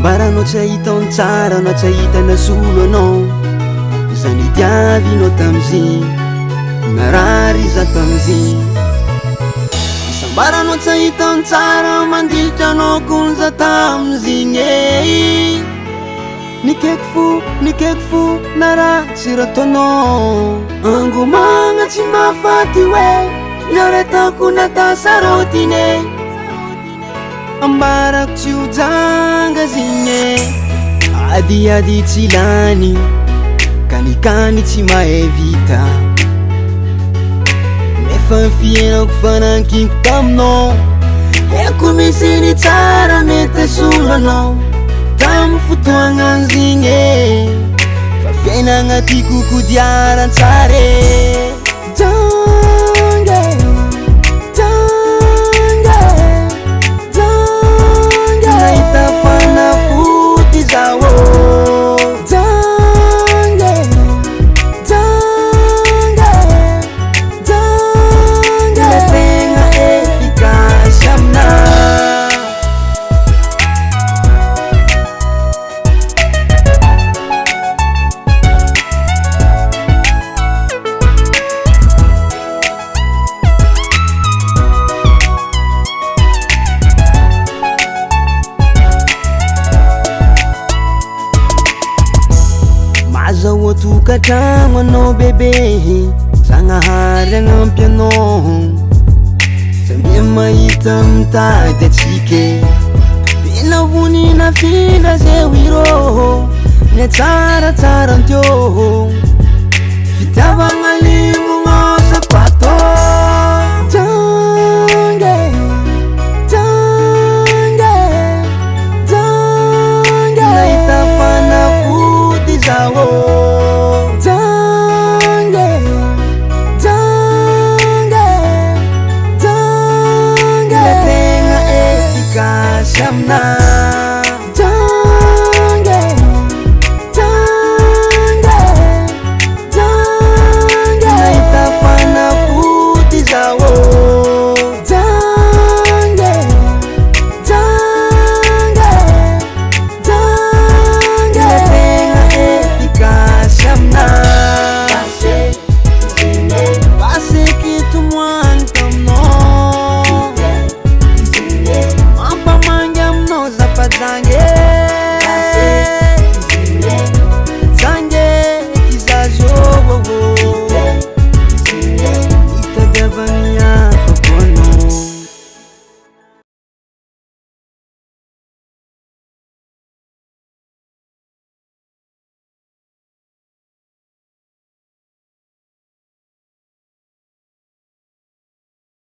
Ambaranao tsy ahitanao tsara anao tsy ahitana solo anao zany diavinao tam'zy narary za tam'zy sambaranao tsy ahitanao tsara mandritranao konza tam'zy nikeko fo naratsy rataonao angomagna tsy mahafaty hoe naretako natasarotine ambarako tsy ho janga zine adiady tsy lany kanikany tsy mahay vita nefa ny fiainako fanankiko taminao eko misy ny tsara mety solo anao tamy fotoagnan'zigny fa fiainagna tiako kodiaran-tsare nahita fanafody zao tegna efficace aminahy mazahoa tokantragno anao bebe zagnahary agnampy anao samia mahita mitady atsike bena vonina findra zeo irô ne tsaratsara antio fitiavagna limognosako atao nahita fanafody zao tegna efficace aminahy nahita fanafody zao tegna efficace aminahy paseky tomoagny taminao mampamangy aminao zafajangy